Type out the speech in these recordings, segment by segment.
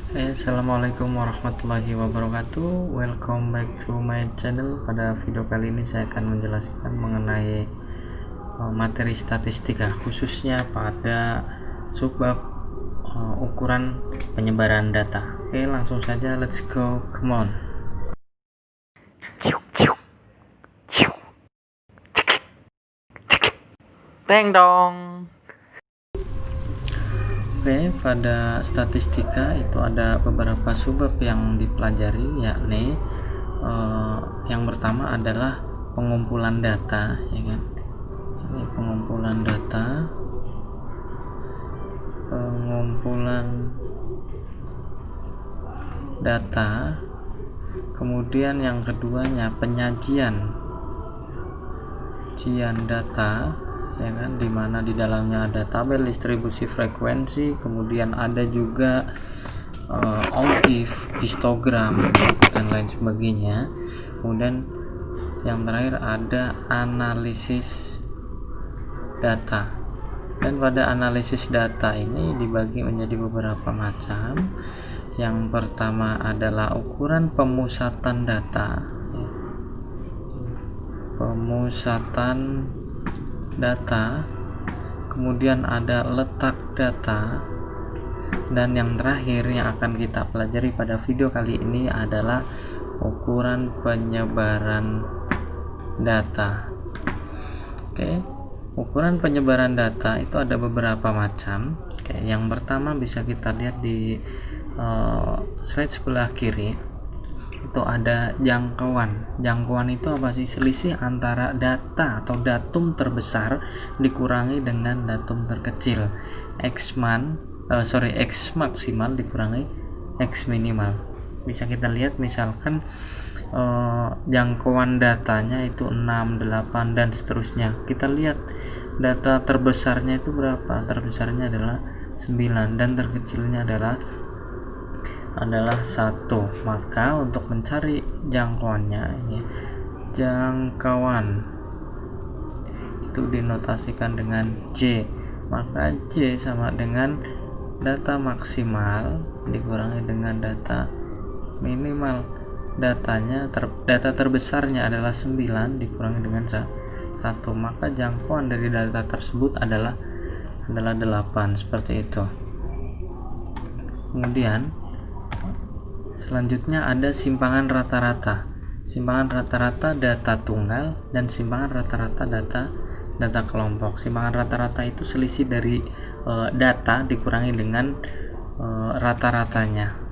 Assalamualaikum warahmatullahi wabarakatuh. Welcome back to my channel. Pada video kali ini saya akan menjelaskan mengenai materi statistika, khususnya pada subbab ukuran penyebaran data. Oke, langsung saja, let's go, come on. Deng dong. Oke, pada statistika itu ada beberapa subbab yang dipelajari, yakni yang pertama adalah pengumpulan data, ya kan? Ini pengumpulan data. Kemudian yang keduanya penyajian data, ya kan, dimana di dalamnya ada tabel distribusi frekuensi, kemudian ada juga ONCIF, histogram, dan lain sebagainya. Kemudian yang terakhir ada analisis data. Dan pada analisis data ini dibagi menjadi beberapa macam. Yang pertama adalah ukuran pemusatan data. Kemudian ada letak data, dan yang terakhir yang akan kita pelajari pada video kali ini adalah ukuran penyebaran data. Oke, ukuran penyebaran data itu ada beberapa macam. Oke, yang pertama bisa kita lihat di slide sebelah kiri. Itu ada jangkauan itu apa sih? Selisih antara data atau datum terbesar dikurangi dengan datum terkecil. X maksimal dikurangi X minimal. Bisa kita lihat misalkan jangkauan datanya itu 6, 8 dan seterusnya. Kita lihat data terbesarnya itu berapa? Terbesarnya adalah 9 dan terkecilnya adalah 1. Maka untuk mencari jangkauannya, ini jangkauan itu dinotasikan dengan J. Maka J sama dengan data maksimal dikurangi dengan data minimal. Data terbesarnya adalah 9 dikurangi dengan 1. Maka jangkauan dari data tersebut adalah 8, seperti itu. Kemudian selanjutnya ada simpangan rata-rata. Simpangan rata-rata data tunggal dan simpangan rata-rata data kelompok. Simpangan rata-rata itu selisih dari data dikurangi dengan rata-ratanya.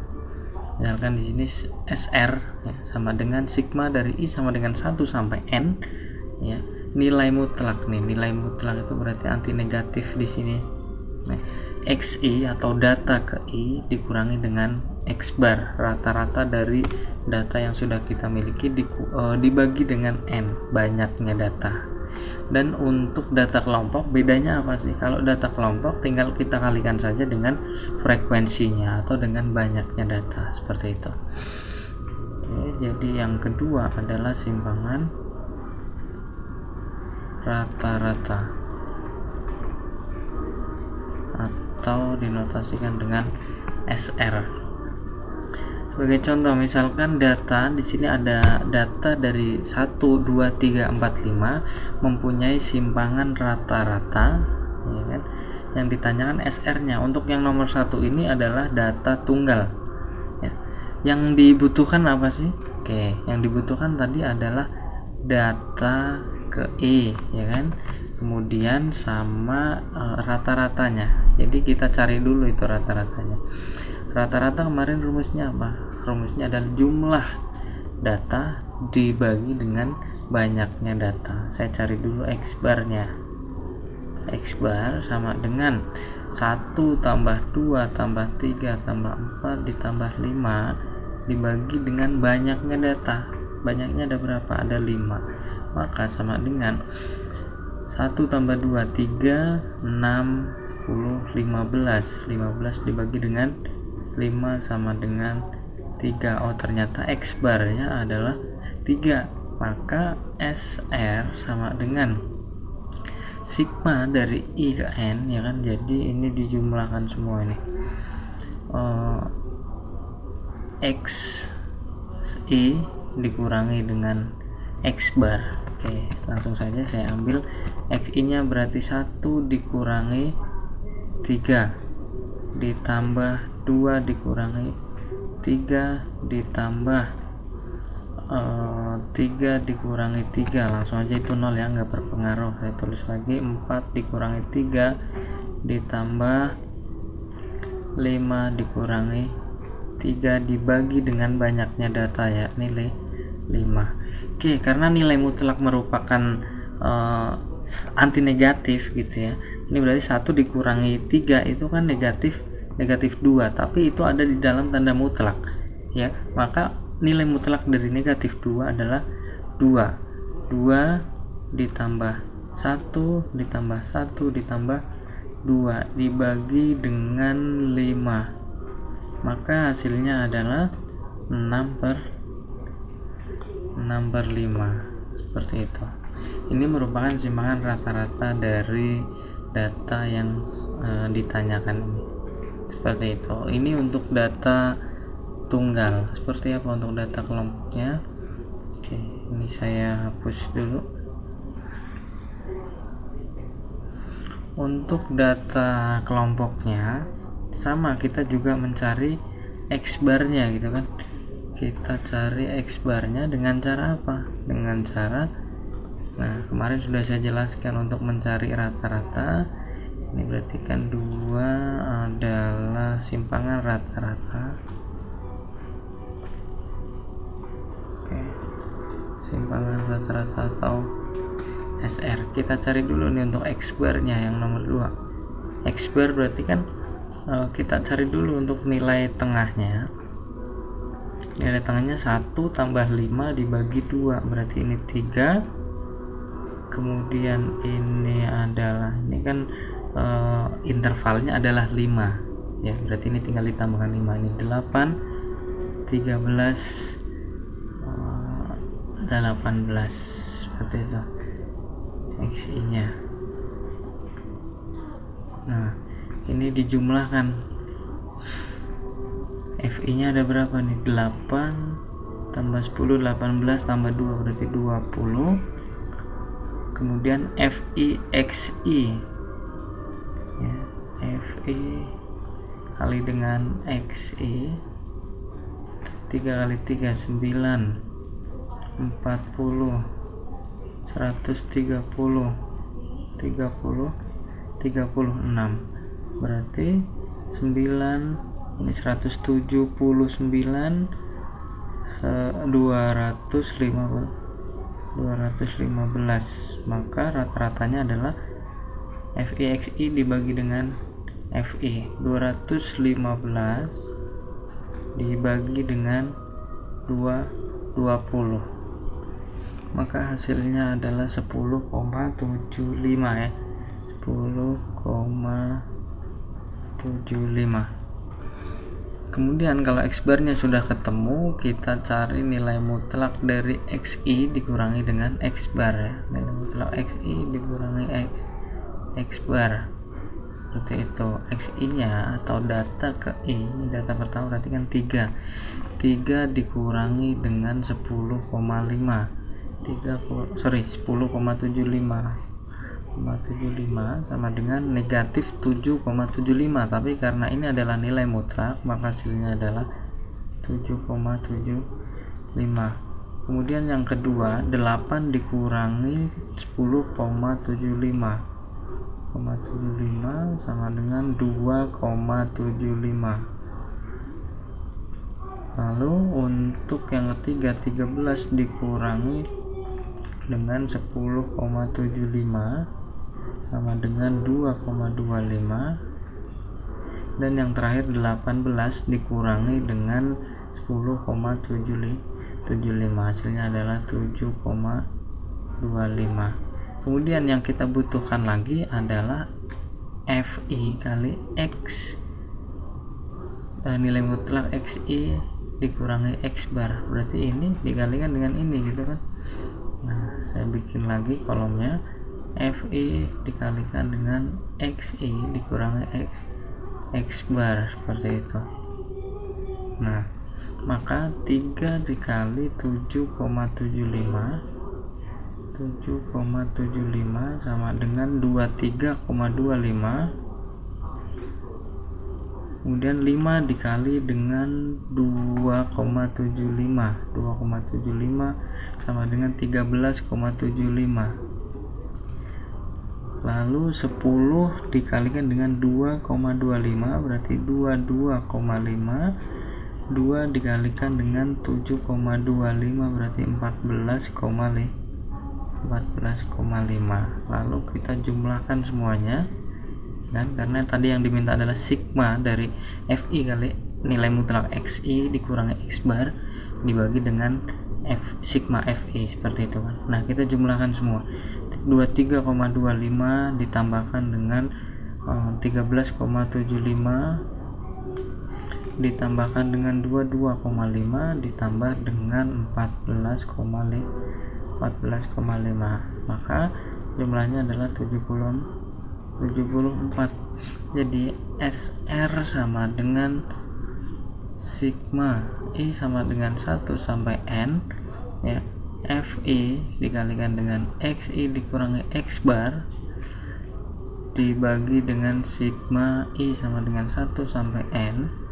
Misalkan di sini SR ya, sama dengan sigma dari I sama dengan 1 sampai N, ya. Nilai mutlak itu berarti anti negatif di sini. Nah, XI atau data ke I dikurangi dengan X bar, rata-rata dari data yang sudah kita miliki dibagi dengan N, banyaknya data. Dan untuk data kelompok bedanya apa sih? Kalau data kelompok tinggal kita kalikan saja dengan frekuensinya atau dengan banyaknya data, seperti itu. Oke, jadi yang kedua adalah simpangan rata-rata atau dinotasikan dengan SR. Sebagai contoh, misalkan data di sini ada data dari 1, 2, 3, 4, 5 mempunyai simpangan rata-rata, ya kan? Yang ditanyakan SR-nya. Untuk yang nomor 1 ini adalah data tunggal. Ya. Yang dibutuhkan apa sih? Oke, yang dibutuhkan tadi adalah data ke E, ya kan? Kemudian sama rata-ratanya. Jadi kita cari dulu itu rata-ratanya. Rata-rata kemarin rumusnya apa? Rumusnya adalah jumlah data dibagi dengan banyaknya data. Saya cari dulu X barnya. X bar sama dengan 1 tambah 2 tambah 3 tambah 4 ditambah 5 dibagi dengan banyaknya data. Banyaknya ada berapa? Ada 5. Maka sama dengan 1 tambah 2, 3, 6, 10, 15 dibagi dengan 5 sama dengan 3. Oh, ternyata X barnya adalah 3. Maka SR sama dengan sigma dari I ke N, ya kan. Jadi ini dijumlahkan semua ini. XI dikurangi dengan X bar. Oke, langsung saja saya ambil XI nya berarti 1 dikurangi 3 ditambah 2 dikurangi 3 ditambah 3 dikurangi 3, langsung aja itu 0 ya, nggak berpengaruh. Saya tulis lagi 4 dikurangi 3 ditambah 5 dikurangi 3 dibagi dengan banyaknya data ya, nilai 5. Oke, karena nilai mutlak merupakan anti negatif gitu ya, ini berarti 1 dikurangi 3 itu kan negatif 2, tapi itu ada di dalam tanda mutlak ya, maka nilai mutlak dari negatif 2 adalah 2 ditambah 1 ditambah 1 ditambah 2 dibagi dengan 5, maka hasilnya adalah 6/5 seperti itu. Ini merupakan simpangan rata-rata dari data yang ditanyakan ini, seperti itu. Ini untuk data tunggal. Seperti apa untuk data kelompoknya? Oke, ini saya hapus dulu. Untuk data kelompoknya sama, kita juga mencari X barnya gitu kan. Kita cari X barnya dengan cara apa? Dengan cara, nah kemarin sudah saya jelaskan untuk mencari rata-rata. Ini berarti kan 2 adalah simpangan rata-rata. Oke, simpangan rata-rata atau SR. Kita cari dulu nih untuk X barnya yang nomor 2. X bar berarti kan kita cari dulu untuk nilai tengahnya. Nilai tengahnya 1 tambah 5 dibagi 2, berarti ini 3. Kemudian ini adalah, ini kan intervalnya adalah 5 ya, berarti ini tinggal ditambahkan 5, ini 8, 13, 18 seperti itu XI nya. Nah ini dijumlahkan, FI nya ada berapa nih? 8 tambah 10, 18 tambah 2 berarti 20. Kemudian FI XI ya, FI kali dengan XI, 3 kali 3 9, 40, 130, 36, berarti 9, ini 179, 215, maka rata-ratanya adalah FIXI dibagi dengan FI, 215 dibagi dengan 20, maka hasilnya adalah 10,75 ya, 10,75. Kemudian kalau X barnya sudah ketemu, kita cari nilai mutlak dari XI dikurangi dengan X bar ya. Nilai mutlak XI dikurangi X bar, seperti itu. XI nya atau data ke I, ini data pertama berarti kan 3 dikurangi dengan 10,5, 10,75 sama dengan negatif 7,75, tapi karena ini adalah nilai mutlak maka hasilnya adalah 7,75. Kemudian yang kedua, 8 dikurangi 10,75 sama dengan 2,75. Lalu untuk yang ketiga, 13 dikurangi dengan 10,75 sama dengan 2,25, dan yang terakhir 18 dikurangi dengan 10,75, hasilnya adalah 7,25. Kemudian yang kita butuhkan lagi adalah FI kali X, nilai mutlak XI dikurangi X bar, berarti ini dikalikan dengan ini gitu kan. Nah saya bikin lagi kolomnya, FI dikalikan dengan XI dikurangi X bar, seperti itu. Nah maka 3 dikali 7,75 sama dengan 23,25, kemudian 5 dikali dengan 2,75 sama dengan 13,75, lalu 10 dikalikan dengan 2,25 berarti 22,5, 2 dikalikan dengan 7,25 berarti 14,5, lalu kita jumlahkan semuanya, dan karena tadi yang diminta adalah sigma dari FI kali nilai mutlak XI dikurangi X bar dibagi dengan sigma FI, seperti itu kan. Nah, kita jumlahkan semua, 23,25 ditambahkan dengan 13,75 ditambahkan dengan 22,5 ditambah dengan 14,5, maka jumlahnya adalah 74. Jadi SR sama dengan sigma I sama dengan 1 sampai N ya, FI dikalikan dengan XI dikurangi X bar dibagi dengan sigma I sama dengan 1 sampai N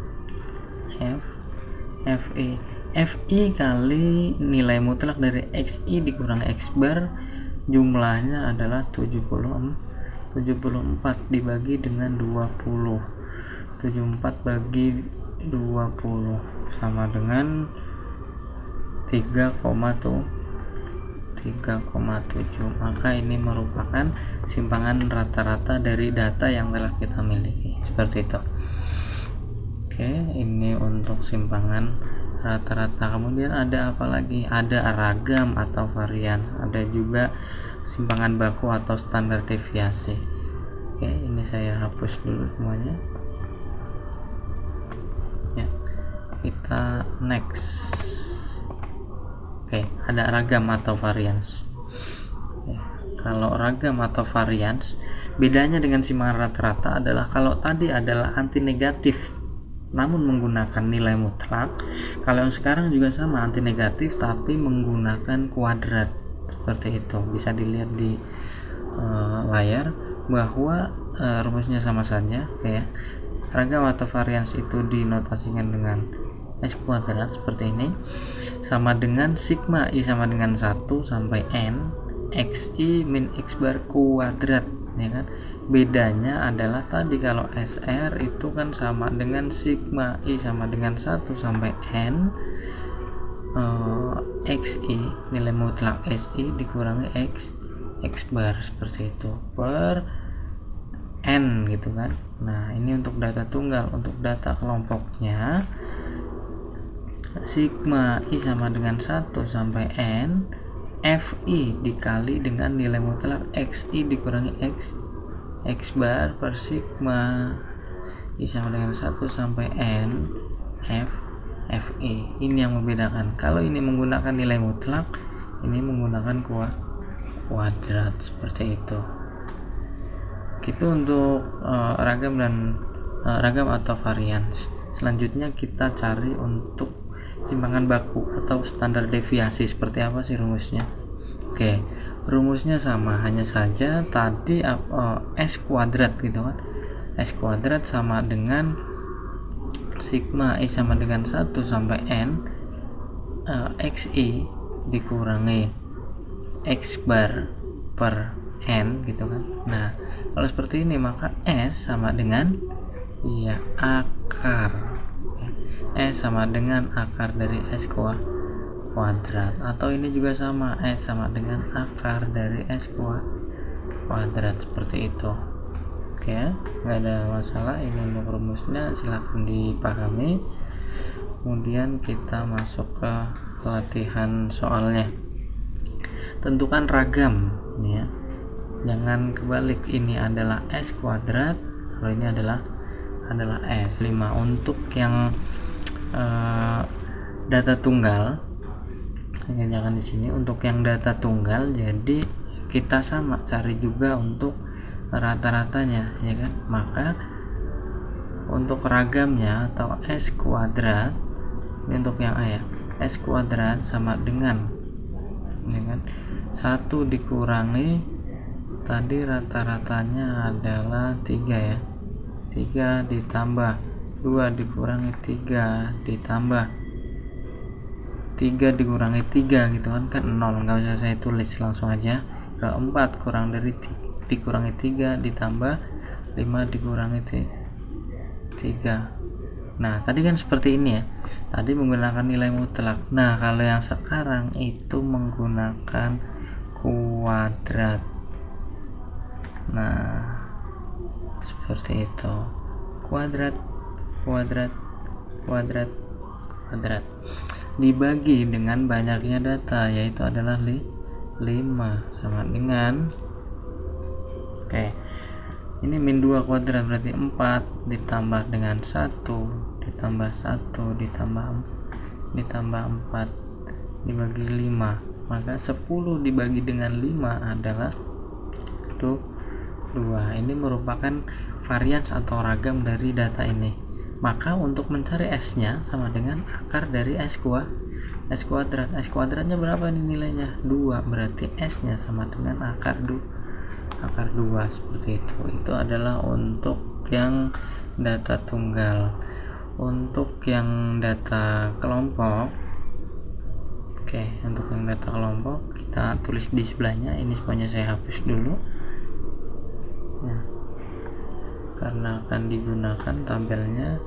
FI kali nilai mutlak dari XI dikurangi X bar, jumlahnya adalah 74 dibagi dengan 20, 74 bagi 20 sama dengan 3,7, maka ini merupakan simpangan rata-rata dari data yang telah kita miliki, seperti itu. Oke, ini untuk simpangan rata-rata. Kemudian ada apa lagi? Ada ragam atau varian, ada juga simpangan baku atau standar deviasi. Oke, ini saya hapus dulu semuanya ya, kita next. Oke, ada ragam atau varians ya. Kalau ragam atau varians, bedanya dengan simpangan rata-rata adalah kalau tadi adalah anti negatif namun menggunakan nilai mutlak, kalau yang sekarang juga sama anti negatif tapi menggunakan kuadrat, seperti itu. Bisa dilihat di layar bahwa rumusnya sama saja kayak ragam atau varians itu dinotasikan dengan S kuadrat seperti ini, sama dengan sigma I sama dengan 1 sampai N XI min X bar kuadrat ya kan. Bedanya adalah tadi kalau SR itu kan sama dengan sigma I sama dengan 1 sampai N XI nilai mutlak SI dikurangi X bar, seperti itu, per N gitu kan. Nah, ini untuk data tunggal. Untuk data kelompoknya sigma I sama dengan 1 sampai N FI dikali dengan nilai mutlak XI dikurangi X bar per sigma I sama dengan 1 sampai N FI. Ini yang membedakan. Kalau ini menggunakan nilai mutlak, ini menggunakan kuadrat, seperti itu. Itu untuk ragam dan ragam atau varians. Selanjutnya kita cari untuk simpangan baku atau standar deviasi. Seperti apa sih rumusnya? Oke, rumusnya sama, hanya saja tadi S kuadrat gitu kan. S kuadrat sama dengan sigma I sama dengan 1 sampai N XI dikurangi X bar per N gitu kan. Nah, kalau seperti ini maka S sama dengan ya akar. S sama dengan akar dari S kuadrat, atau ini juga sama, S sama dengan akar dari S kuadrat, seperti itu. Oke, nggak ada masalah. Ini untuk rumusnya, silahkan dipahami. Kemudian kita masuk ke latihan soalnya. Tentukan ragam ya, jangan kebalik. Ini adalah S kuadrat, kalau ini adalah S. 5 untuk yang data tunggal, jangan di sini. Untuk yang data tunggal, jadi kita sama cari juga untuk rata-ratanya ya kan. Maka untuk ragamnya atau S kuadrat ini untuk yang A ya, S kuadrat sama dengan, ya kan, 1 dikurangi tadi rata-ratanya adalah 3 ya, 3 ditambah 2 dikurangi 3 ditambah 3 dikurangi 3 gitu kan 0, nggak usah saya tulis, langsung aja ke 4 kurang dari dikurangi 3 ditambah 5 dikurangi 3. Nah tadi kan seperti ini ya, tadi menggunakan nilai mutlak. Nah kalau yang sekarang itu menggunakan kuadrat. Nah seperti itu, kuadrat kuadrat kuadrat kuadrat dibagi dengan banyaknya data, yaitu adalah 5 sama dengan, oke, ini min 2 kuadrat berarti 4 ditambah dengan 1 ditambah 1 ditambah 4 dibagi 5, maka 10 dibagi dengan 5 adalah 2. Ini merupakan varians atau ragam dari data ini. Maka untuk mencari S nya sama dengan akar dari S kuadrat. S kuadratnya berapa ini nilainya? 2, berarti S nya sama dengan akar 2 seperti itu. Itu adalah untuk yang data tunggal. Untuk yang data kelompok, oke, untuk yang data kelompok kita tulis di sebelahnya. Ini semuanya saya hapus dulu ya, karena akan digunakan tabelnya.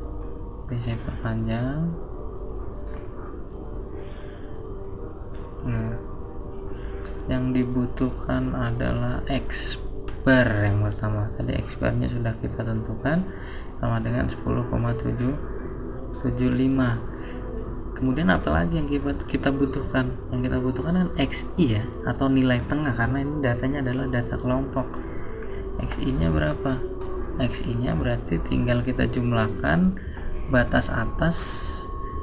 Jadi saya perpanjang. Nah, yang dibutuhkan adalah X bar yang pertama. Tadi X barnya sudah kita tentukan sama dengan 10,775. Kemudian apalagi yang kita butuhkan? Yang kita butuhkan kan XI ya, atau nilai tengah, karena ini datanya adalah data kelompok. XI nya berapa? XI nya berarti tinggal kita jumlahkan batas atas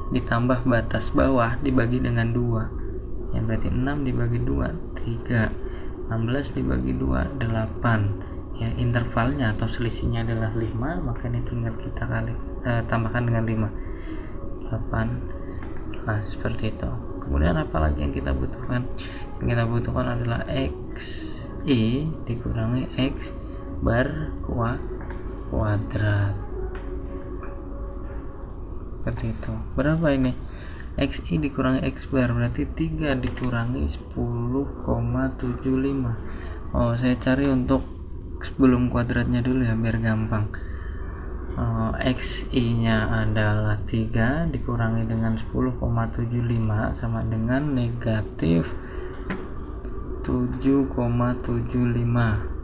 ditambah batas bawah dibagi dengan 2 ya, berarti 6 dibagi 2 3, 16 dibagi 2 8 ya, intervalnya atau selisihnya adalah 5, maka ini tinggal kita tambahkan dengan 5 8. Nah seperti itu. Kemudian apalagi yang kita butuhkan? Yang kita butuhkan adalah XI dikurangi X bar kuadrat, seperti itu. Berapa ini? XI dikurangi X bar berarti 3 dikurangi 10,75. Saya cari untuk sebelum kuadratnya dulu ya biar gampang. XI nya adalah 3 dikurangi dengan 10,75 sama dengan negatif 7,75.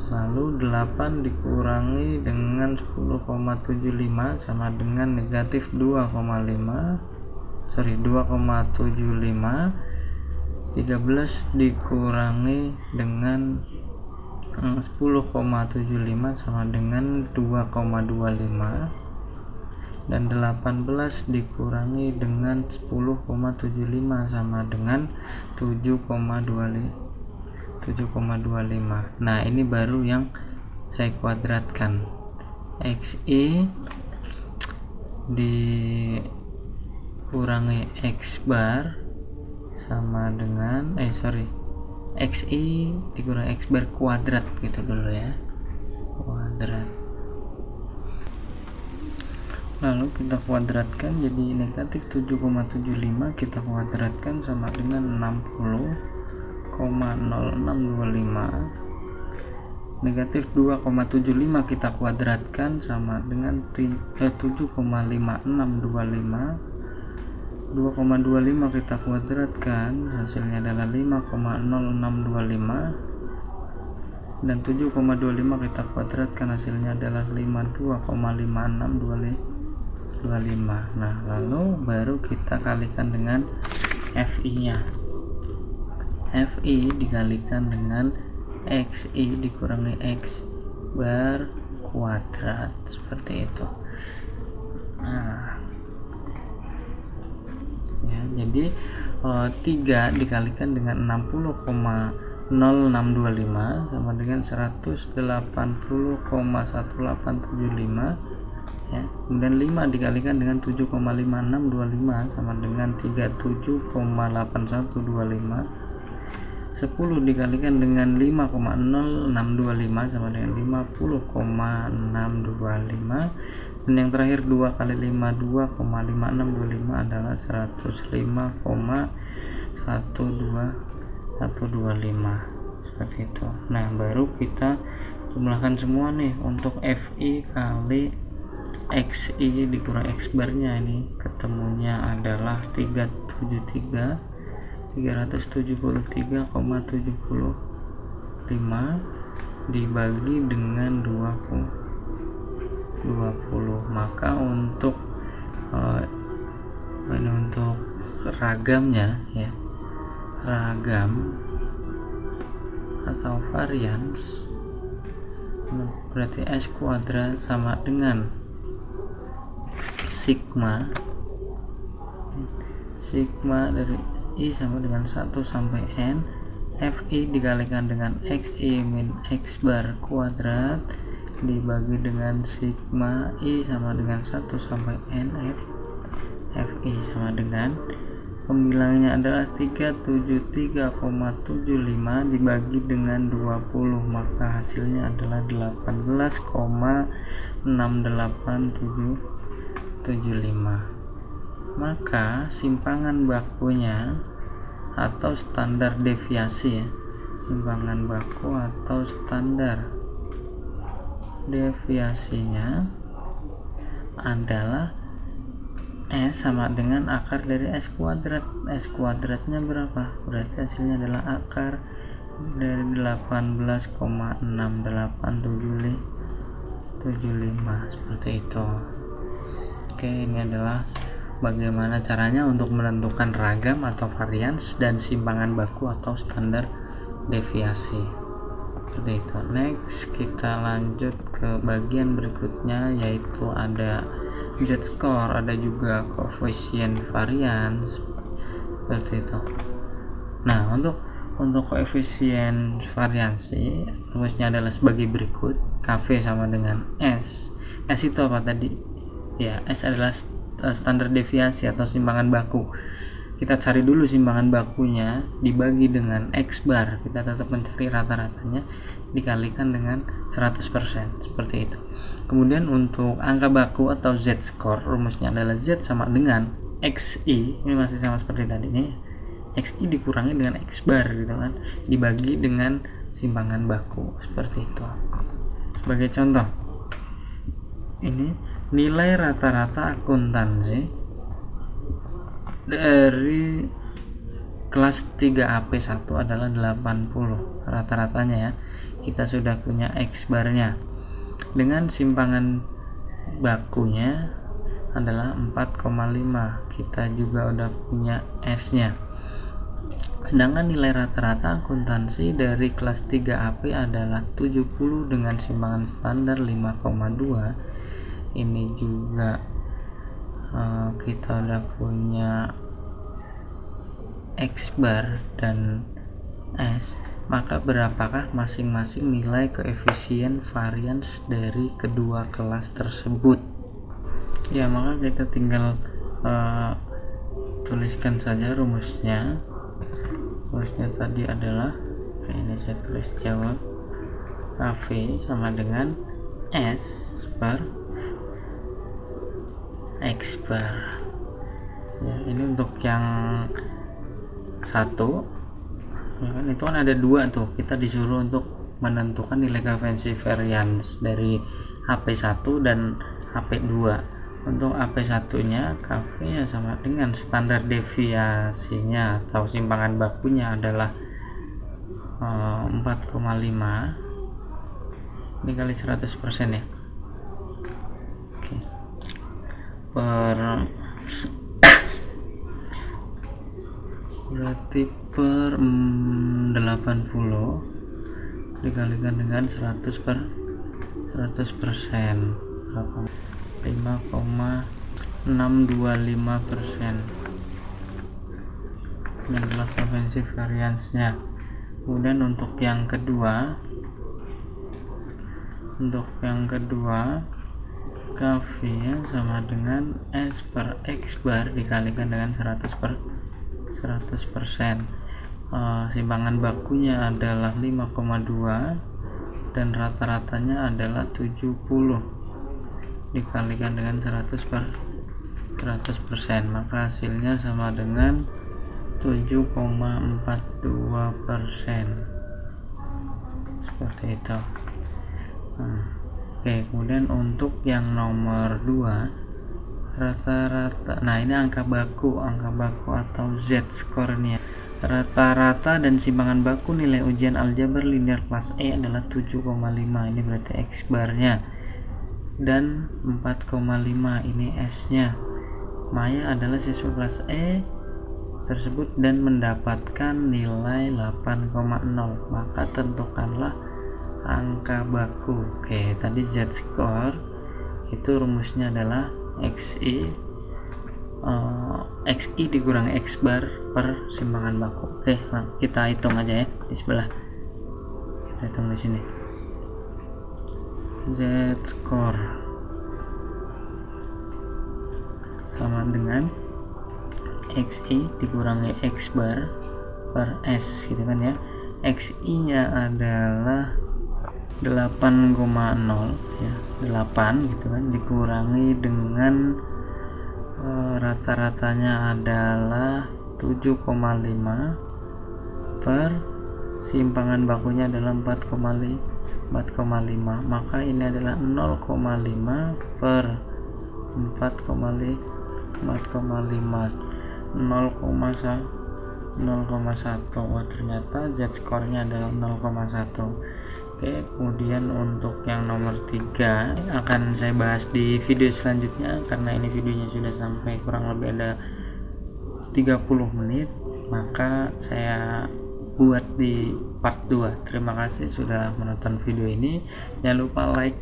Lalu 8 dikurangi dengan 10,75 sama dengan negatif 2,75. 13 dikurangi dengan 10,75 sama dengan 2,25, dan 18 dikurangi dengan 10,75 sama dengan 7,25. Nah ini baru yang saya kuadratkan. XI dikurangi X bar sama dengan XI dikurangi X bar kuadrat gitu dulu ya, kuadrat. Lalu kita kuadratkan jadi negatif 7,75 kita kuadratkan sama dengan 60,0625. Negatif 2,75 kita kuadratkan sama dengan 7,5625. 2,25 kita kuadratkan hasilnya adalah 5,0625, dan 7,25 kita kuadratkan hasilnya adalah 52,5625. Nah lalu baru kita kalikan dengan FI nya. FI dikalikan dengan XI dikurangi X bar kuadrat, seperti itu. Nah ya, jadi 3 dikalikan dengan 60,0625 sama dengan 180,1875 ya. Kemudian 5 dikalikan dengan 7,5625 sama dengan 37,8125. 10 dikalikan dengan 5,0625 sama dengan 50,625. Dan yang terakhir 2 kali 5 2,5625 adalah 105,125 seperti itu. Nah, baru kita jumlahkan semua nih untuk FI kali XI dikurang X barnya, ini ketemunya adalah 373,75 dibagi dengan 20. Maka untuk ini untuk ragamnya ya, ragam atau varians, berarti S kuadrat sama dengan sigma dari I sama dengan 1 sampai N FI dikalikan dengan XI min X bar kuadrat dibagi dengan sigma I sama dengan 1 sampai N FI sama dengan, pembilangnya adalah 373,75 dibagi dengan 20, maka hasilnya adalah 18,68775. Maka simpangan bakunya atau standar deviasi ya, simpangan baku atau standar deviasinya adalah S sama dengan akar dari S kuadrat. S kuadratnya berapa? Berarti hasilnya adalah akar dari 18,68775 seperti itu. Oke, ini adalah bagaimana caranya untuk menentukan ragam atau varians dan simpangan baku atau standar deviasi seperti itu. Next, kita lanjut ke bagian berikutnya, yaitu ada z-score, ada juga koefisien varians seperti itu. Nah, untuk koefisien variansi rumusnya adalah sebagai berikut. KV sama dengan S. S itu apa tadi? Ya, S adalah standar deviasi atau simpangan baku. Kita cari dulu simpangan bakunya dibagi dengan X bar, kita tetap mencari rata-ratanya dikalikan dengan 100% seperti itu. Kemudian untuk angka baku atau z-score rumusnya adalah Z sama dengan XI, ini masih sama seperti tadi nih, XI dikurangi dengan X bar gitu kan, dibagi dengan simpangan baku seperti itu. Sebagai contoh, ini nilai rata-rata akuntansi dari kelas 3 AP1 adalah 80 rata-ratanya ya. Kita sudah punya X barnya, dengan simpangan bakunya adalah 4,5, kita juga udah punya S nya. Sedangkan nilai rata-rata akuntansi dari kelas 3 AP adalah 70 dengan simpangan standar 5,2. Ini juga kita udah punya X bar dan S. Maka berapakah masing-masing nilai koefisien varians dari kedua kelas tersebut? Ya, maka kita tinggal tuliskan saja rumusnya. Rumusnya tadi adalah, ini saya tulis jawab, KV sama dengan S bar X bar ya. Ini untuk yang satu ya kan, itu kan ada dua tuh, kita disuruh untuk menentukan nilai koefisien varians dari HP1 dan HP2. Untuk HP1 nya KV nya sama dengan standar deviasinya atau simpangan bakunya adalah 4,5 dikali 100% ya, berarti per 80 dikalikan dengan 100%, 5,625%. ini adalah koefisien variansnya. Kemudian untuk yang kedua maka V nya sama dengan S per X bar dikalikan dengan 100%. Simpangan bakunya adalah 5,2 dan rata-ratanya adalah 70 dikalikan dengan 100%, maka hasilnya sama dengan 7,42%, seperti itu. Oke, kemudian untuk yang nomor 2 rata-rata, nah ini angka baku atau z-score-nya. Rata-rata dan simpangan baku nilai ujian aljabar linear kelas E adalah 7,5, ini berarti X barnya, dan 4,5 ini S-nya. Maya adalah siswa kelas E tersebut dan mendapatkan nilai 8,0, maka tentukanlah angka baku. Oke, tadi z-score itu rumusnya adalah XI dikurangi X bar per simpangan baku. Oke, kita hitung aja ya di sebelah. Kita hitung di sini. Z score sama dengan XI dikurangi X bar per S gitu kan ya. XI nya adalah 8,0 ya, 8 gitu kan, dikurangi dengan rata-ratanya adalah 7,5 per simpangan bakunya adalah 4,5, maka ini adalah 0,5 per 4,5, 0,1. Wah, ternyata z-score nya adalah 0,1. Oke, kemudian untuk yang nomor 3 akan saya bahas di video selanjutnya, karena ini videonya sudah sampai kurang lebih ada 30 menit, maka saya buat di part 2. Terima kasih sudah menonton video ini. Jangan lupa like,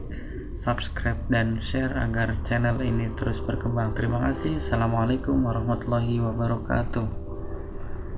subscribe, dan share agar channel ini terus berkembang. Terima kasih. Assalamualaikum warahmatullahi wabarakatuh.